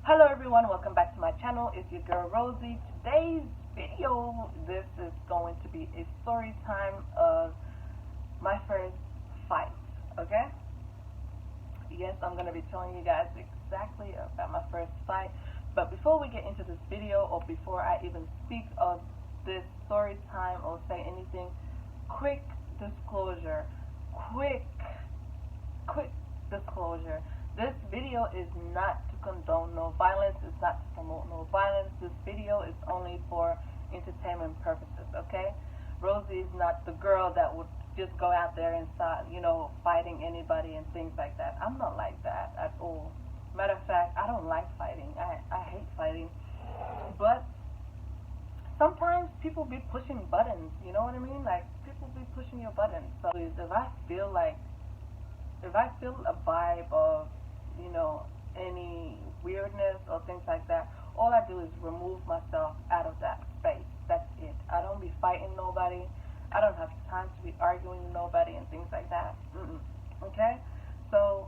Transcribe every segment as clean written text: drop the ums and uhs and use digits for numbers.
Hello everyone, welcome back to my channel. It's your girl Rosie. Today's video, this is going to be a story time of my first fight, okay? Yes, I'm going to be telling you guys exactly about my first fight. But before we get into this video, or before I even speak of this story time or say anything, quick disclosure. Quick disclosure. This video is not to condone no violence. It's not to promote no violence. This video is only for entertainment purposes, okay? Rosie is not the girl that would just go out there and start, fighting anybody and things like that. I'm not like that at all. Matter of fact, I don't like fighting. I hate fighting. But sometimes people be pushing buttons, you know what I mean? Like, people be pushing your buttons. So if I feel a vibe of, any weirdness or things like that, all I do is remove myself out of that space. That's it. I don't be fighting nobody. I don't have time to be arguing with nobody and things like that. Okay? So,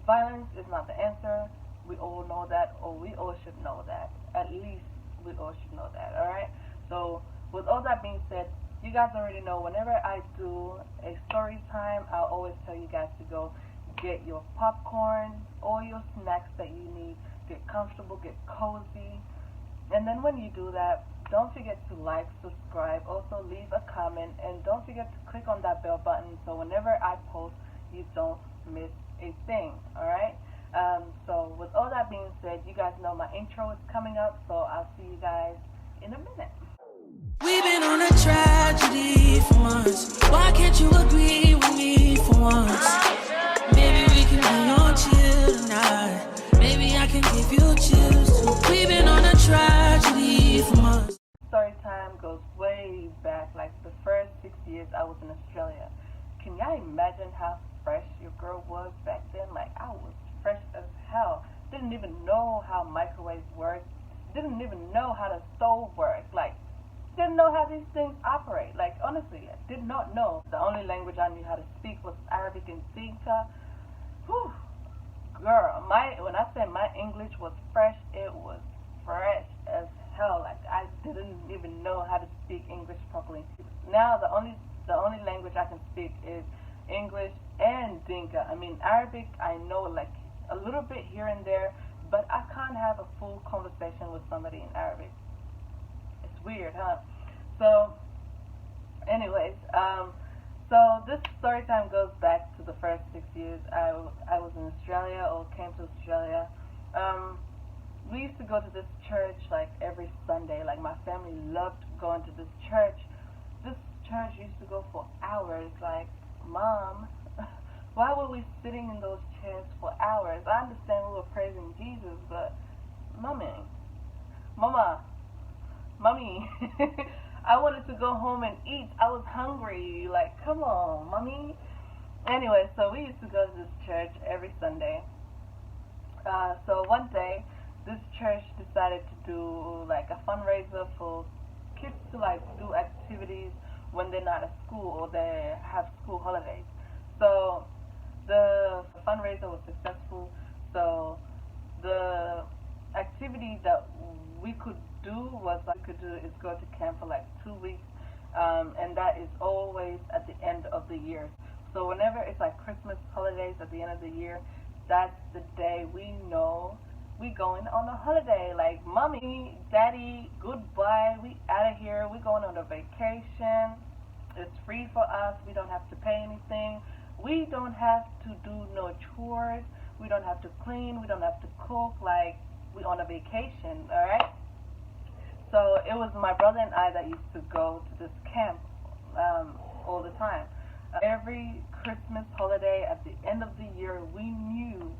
violence is not the answer. We all know that, or we all should know that. At least we all should know that, alright? So, with all that being said, you guys already know whenever I do a story time, I'll always tell you guys to go get your popcorn, all your snacks that you need, get comfortable, get cozy, and then when you do that, don't forget to like, subscribe, also leave a comment, and don't forget to click on that bell button so whenever I post, you don't miss a thing, alright? So with all that being said, you guys know my intro is coming up, so I'll see you guys in a minute. We've been on a tragedy for months. Why can't you agree with me for once? Maybe we can be on chill tonight. Maybe I can give you chills too. We've been on a tragedy for months. Story time goes way back, like the first 6 years I was in Australia. Can y'all imagine how fresh your girl was back then? Like, I was fresh as hell. Didn't even know how microwaves worked. Didn't even know how the stove worked. Like, didn't know how these things operate. Like, honestly, I did not know. The only language I knew how to speak was Arabic and Dinka. Whew. Girl, when I said my English was fresh, it was fresh as hell. Like, I didn't even know how to speak English properly. Now the only language I can speak is English and Dinka. I mean, Arabic I know like a little bit here and there, but I can't have a full conversation with somebody in Arabic. It's weird, huh? So, anyways, so this story time goes back to the first 6 years I was in Australia, or came to Australia. We used to go to this church like every Sunday. Like, my family loved going to this church. This church used to go for hours. Like, Mom, why were we sitting in those chairs for hours? I understand we were praising Jesus, but Mommy, I wanted to go home and eat. I was hungry. Like, come on, Mommy. Anyway, so we used to go to this church every Sunday. So one day, this church decided to do like a fundraiser for kids to like do activities when they're not at school or they have school holidays. So the fundraiser was successful. So the activity that we could do was go to camp for like 2 weeks, and that is always at the end of the year. So whenever it's like Christmas holidays at the end of the year, that's the day we know we going on a holiday. Like, Mommy, Daddy, goodbye, we out of here, we going on a vacation. It's free for us. We don't have to pay anything. We don't have to do no chores. We don't have to clean. We don't have to cook. Like, we on a vacation, alright? So it was my brother and I that used to go to this camp all the time. Every Christmas holiday at the end of the year, we knew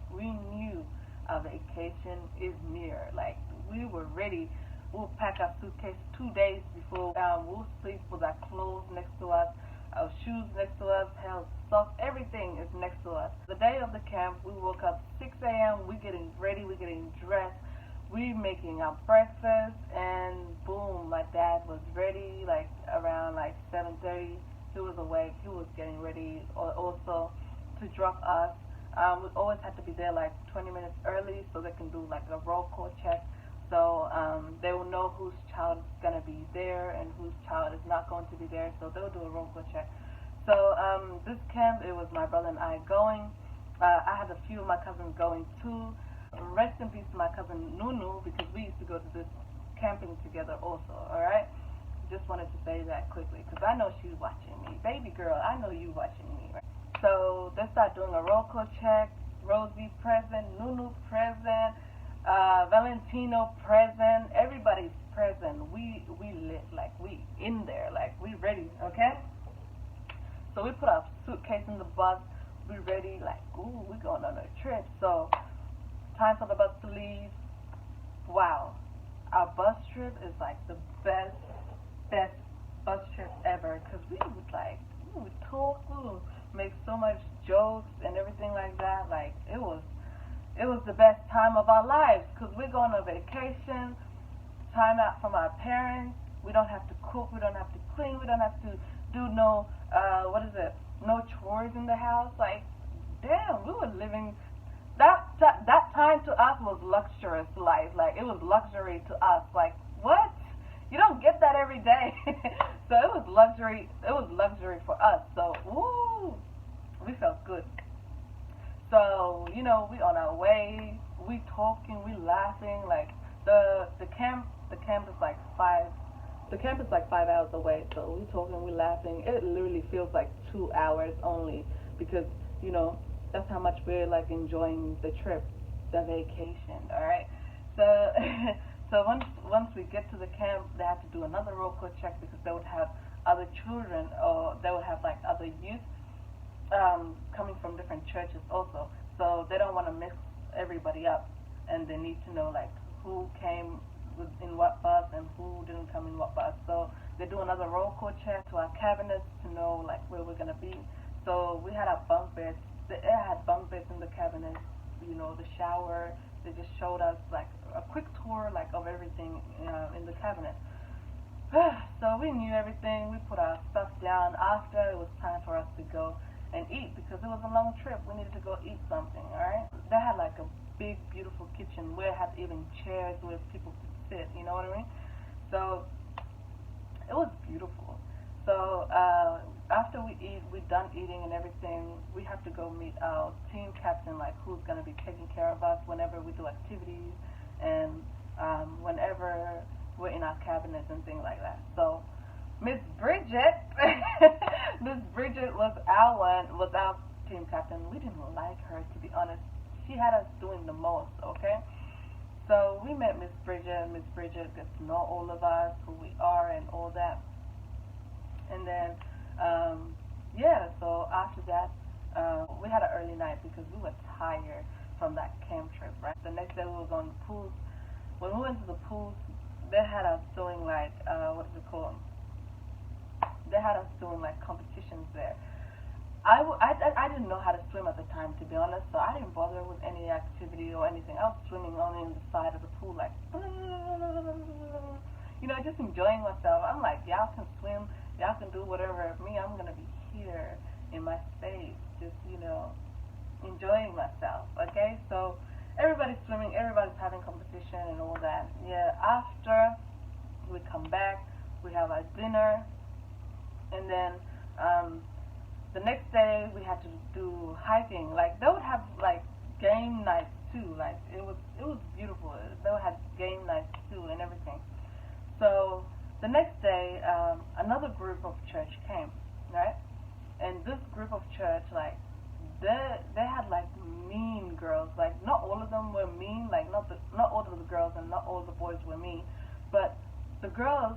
our vacation is near. Like, we were ready. We'll pack our suitcase 2 days before. We'll sleep with our clothes next to us, our shoes next to us, hell, socks, everything is next to us. The day of the camp, we woke up 6 a.m. We're getting ready, we're getting dressed, we're making our breakfast, and boom, my dad was ready like around like 7:30. He was awake, he was getting ready also to drop us We always have to be there like 20 minutes early so they can do like a roll call check. So they will know whose child is going to be there and whose child is not going to be there. So they'll do a roll call check. So this camp, it was my brother and I going. I had a few of my cousins going too. Rest in peace to my cousin Nunu, because we used to go to this camping together also, alright? Just wanted to say that quickly because I know she's watching me. Baby girl, I know you watching me, right? So they start doing a roll call check. Rosie present, Nunu present, Valentino present, everybody's present. We lit, like we in there, like we ready, okay? So we put our suitcase in the bus, we ready, like, ooh, we going on a trip. So time for the bus to leave. Wow, our bus trip is like the best bus trip ever, because we would talk, we would make so much jokes and everything like that. Like it was the best time of our lives, because we're going on vacation, time out from our parents. We don't have to cook, we don't have to clean, we don't have to do no no chores in the house. Like damn, we were living that time to us was luxurious life. Like it was luxury to us. Like what? You don't get that every day. So it was luxury for us. So woo, we felt good. So, you know, we on our way, we talking, we laughing. Like the camp is like 5 hours away. So we talking, we laughing. It literally feels like 2 hours only, because, you know, that's how much we're like enjoying the trip, the vacation, alright? So so once we get to the camp, they have to do another roll call check, because they would have other children, or they would have like other youth coming from different churches also. So they don't want to mix everybody up, and they need to know like who came in what bus and who didn't come in what bus. So they do another roll call check to our cabinets to know like where we're gonna be. So we had our bunk beds. They had bunk beds in the cabinets, you know, the shower. They just showed us like a quick tour like of everything in the cabinet. So we knew everything. We put our stuff down. After, it was time for us to go and eat, because it was a long trip. We needed to go eat something, alright? They had like a big, beautiful kitchen where it had even chairs where people could sit, you know what I mean? So it was beautiful. So after we're done eating and everything, we have to go meet our team captain, like who's going to be taking care of us whenever we do activities and whenever we're in our cabinets and things like that. So Miss Bridget, Miss Bridget was our team captain. We didn't like her, to be honest. She had us doing the most, okay? So we met Miss Bridget. Miss Bridget gets to know all of us, who we are and all that. And then, yeah, so after that, we had an early night because we were tired from that camp trip, right? The next day we were going to the pools. When we went to the pools, they had us doing like, what is it called? They had us doing like competitions there. I didn't know how to swim at the time, to be honest, so I didn't bother with any activity or anything. I was swimming only in the side of the pool, like, you know, just enjoying myself. I'm like, y'all can swim, y'all can do whatever. Me, I'm going to be here in my space, just, you know, enjoying myself, okay? So everybody's swimming, everybody's having competition and all that. Yeah, after we come back, we have our dinner, and then the next day we had to do hiking. Like they would have like game nights too. Like it was beautiful. They would have game nights too and everything. So the next day, another group of church came, right? And this group of church, like they had like mean girls. Like not all of them were mean. Like not all of the girls and not all the boys were mean, but the girls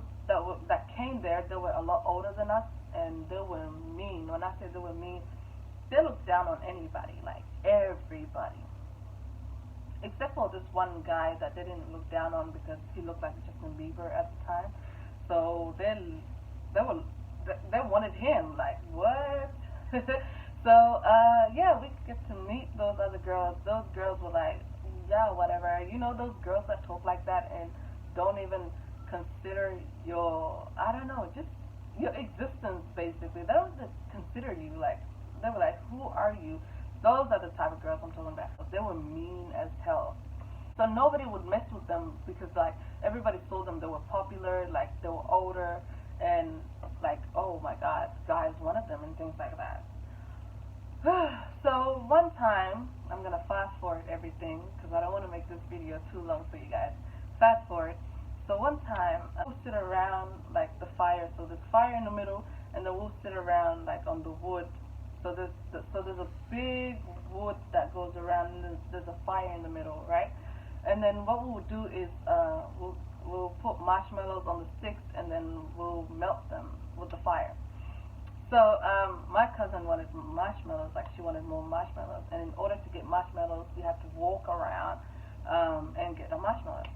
that came there, they were a lot older than us, and they were mean. When I say they were mean, they looked down on anybody, like everybody, except for this one guy that they didn't look down on because he looked like Justin Bieber at the time. So they wanted him, like what? So yeah, we get to meet those other girls. Those girls were like, yeah, whatever. You know, those girls that talk like that and don't even consider your, I don't know, just your existence, basically. They don't consider you. Like, they were like, who are you Those are the type of girls I'm talking about. They were mean as hell. So nobody would mess with them because like everybody saw them. They were popular, like they were older, and like, oh my God, Guy's one of them and things like that. So one time, I'm gonna fast forward everything because I don't want to make this video too long for you guys. Fast forward. So one time, we'll sit around like the fire. So there's fire in the middle, and then we'll sit around like on the wood. So there's a big wood that goes around, and there's a fire in the middle, right? And then what we'll do is we'll put marshmallows on the sticks, and then we'll melt them with the fire. So my cousin wanted marshmallows, like she wanted more marshmallows, and in order to get marshmallows, you have to walk around and get the marshmallows.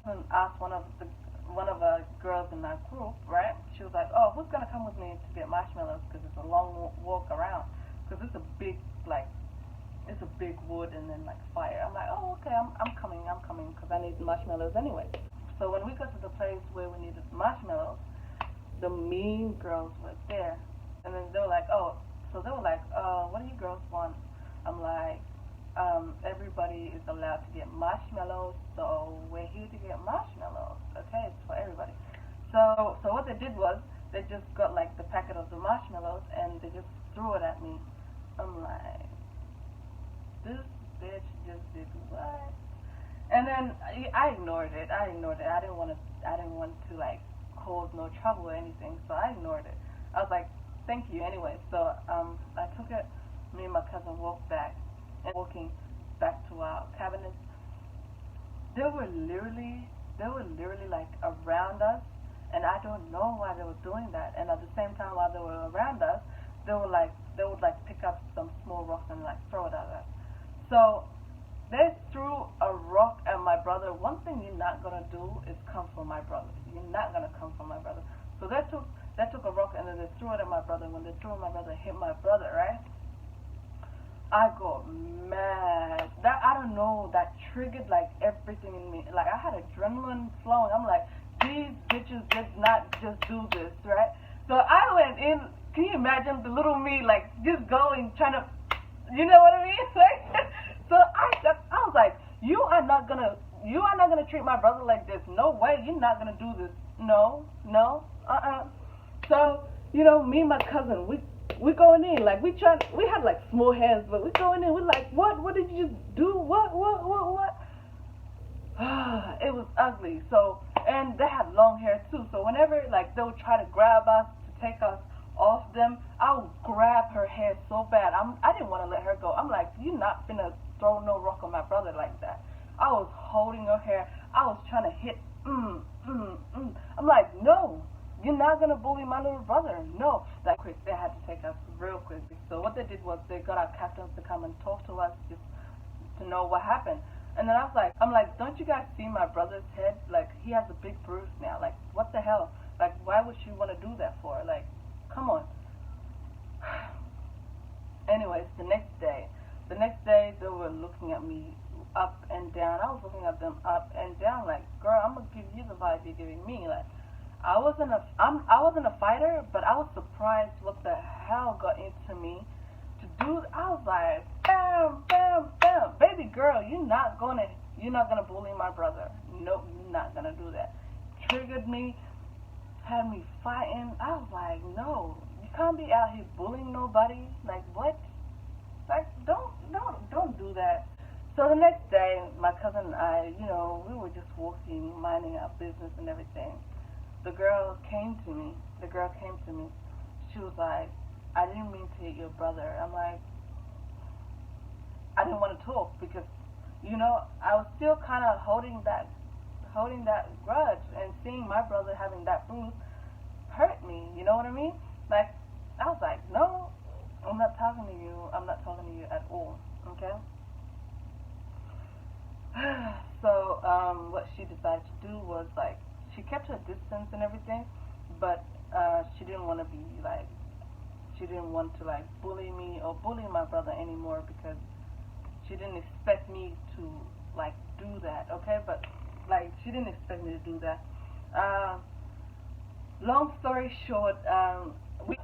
And asked one of the girls in that group, right? She was like, "Oh, who's gonna come with me to get marshmallows? Because it's a long walk around. Because it's a big it's a big wood and then like fire." I'm like, "Oh, okay, I'm coming, because I need marshmallows anyway." So when we got to the place where we needed marshmallows, the mean girls were there, and then they were like, "Oh," so they were like, "What do you girls want?" I'm like, everybody is allowed to get marshmallows, so we're here to get marshmallows. Okay, it's for everybody. So what they did was they just got like the packet of the marshmallows and they just threw it at me. I'm like, this bitch just did what? And then I ignored it. I didn't want to like cause no trouble or anything, so I ignored it. I was like, thank you anyway. So I took it. Me and my cousin walked back. And walking back to our cabinets, they were literally like around us, and I don't know why they were doing that. And at the same time, while they were around us, they would like pick up some small rocks and like throw it at us. So they threw a rock at my brother. One thing you're not gonna do is come for my brother. You're not gonna come for my brother. So they took a rock and then they threw it at my brother. When they threw it at my brother, it hit my brother, right? I got mad. That, I don't know, that triggered like everything in me. Like I had adrenaline flowing. I'm like, these bitches did not just do this, right? So I went in. Can you imagine the little me like just going, trying to, you know what I mean? Like, so I was like, you are not gonna treat my brother like this. No way. You're not gonna do this. No. So me and my cousin, we going in, like we had like small hands, but we going in, we're like, what did you just do? What? It was ugly. So, and they had long hair too, so whenever like they would try to grab us to take us off them, I would grab her hair so bad. I didn't want to let her go. I'm like, you're not finna throw no rock on my brother like that. I was holding her hair. I was trying to hit, I'm like, no. You're not going to bully my little brother. No. That quick, they had to take us real quick. So what they did was they got our captains to come and talk to us just to know what happened. And then I'm like, don't you guys see my brother's head? Like, he has a big bruise now. Like, what the hell? Like, why would you want to do that for? Like, come on. Anyways, the next day, they were looking at me up and down. I was looking at them up and down like, girl, I'm going to give you the vibe you're giving me. Like, I wasn't a fighter, but I was surprised what the hell got into me to do. I was like, bam, bam, bam, baby girl, you're not gonna bully my brother. Nope, you're not gonna do that. Triggered me, had me fighting. I was like, no, you can't be out here bullying nobody. Like what? Like don't do that. So the next day, my cousin and I, we were just walking, minding our business and everything. The girl came to me. She was like, I didn't mean to hit your brother. I'm like, I didn't want to talk because, I was still kind of holding that grudge, and seeing my brother having that bruise hurt me. You know what I mean? Like, I was like, no, I'm not talking to you. I'm not talking to you at all. Okay? So, what she decided to do was like, she kept her distance and everything, but she didn't want to bully me or bully my brother anymore because she didn't expect me to like do that, okay? But like she didn't expect me to do that. Long story short, a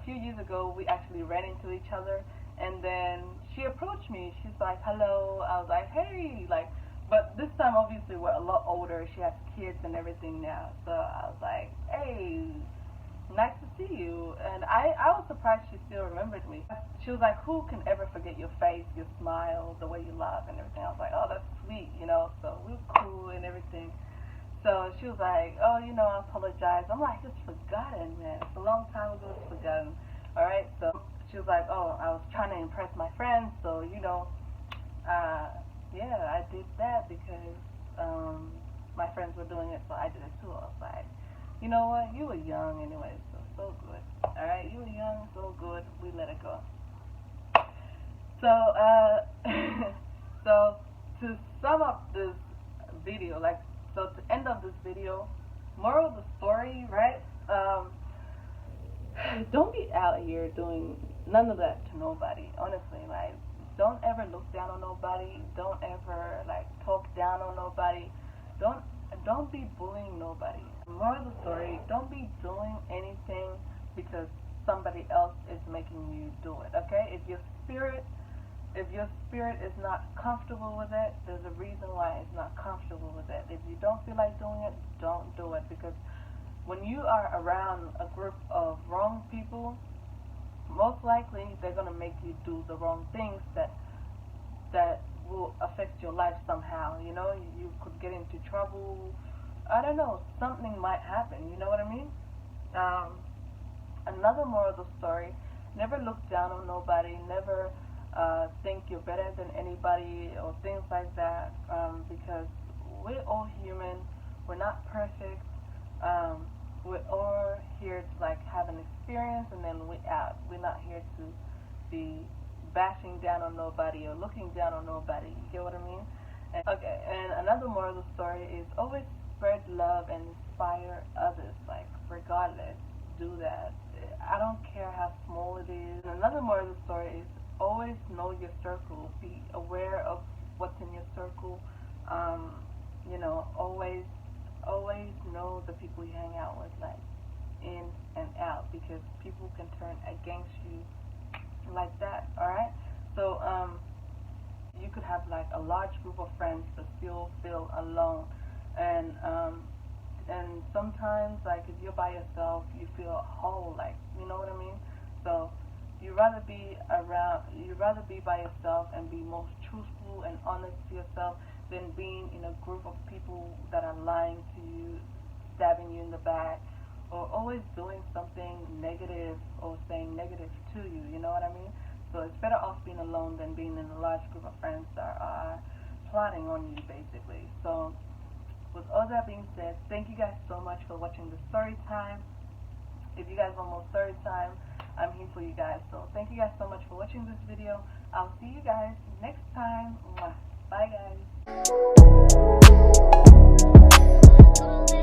few years ago we actually ran into each other, and then she approached me. She's like, hello. I was like, hey, like, but this time obviously we're a lot older. She has kids and everything now. So I was like, hey, nice to see you. And I was surprised she still remembered me. She was like, who can ever forget your face, your smile, the way you laugh and everything. I was like, oh, that's sweet, you know. So we were cool and everything. So she was like, oh, you know, I apologize. I'm like, it's forgotten, man. It's a long time ago, it's forgotten. All right, so she was like, oh, I was trying to impress my friends, so, you know, yeah, I did that because my friends were doing it, so I did it too. I was like, you know what, you were young anyway, so good. All right, you were young, so good, we let it go. So, so to sum up this video, like, so to end of this video, moral of the story, right? Don't be out here doing none of that to nobody. Honestly, like, don't ever look down on nobody. Don't ever like talk down on nobody. Don't be bullying nobody. Moral of the story: don't be doing anything because somebody else is making you do it. Okay? If your spirit is not comfortable with it, there's a reason why it's not comfortable with it. If you don't feel like doing it, don't do it, because when you are around a group of wrong people, most likely they're going to make you do the wrong things that will affect your life somehow. You know, you could get into trouble. I don't know, something might happen, you know what I mean? Another moral of the story: never look down on nobody, never think you're better than anybody or things like that, because we're all human, we're not perfect, we're all here to like have an experience and then we're out. We're not here to be bashing down on nobody or looking down on nobody, you get what I mean? And another moral of the story is always spread love and inspire others, like regardless, do that. I don't care how small it is. And another moral of the story is always know your circle. Be aware of what's in your circle. You know, always know the people you hang out with, like in and out, because people can turn against you like that. All right. So you could have like a large group of friends but still feel alone, and sometimes like if you're by yourself, you feel whole, like, you know what I mean? So you'd rather be by yourself and be most truthful and honest to yourself than being in a group of people that are lying to you, stabbing you in the back, or always doing something negative or saying negative to you, you know what I mean? So it's better off being alone than being in a large group of friends that are plotting on you, basically. So with all that being said, thank you guys so much for watching the story time. If you guys want more story time, I'm here for you guys. So thank you guys so much for watching this video. I'll see you guys next time. Bye guys.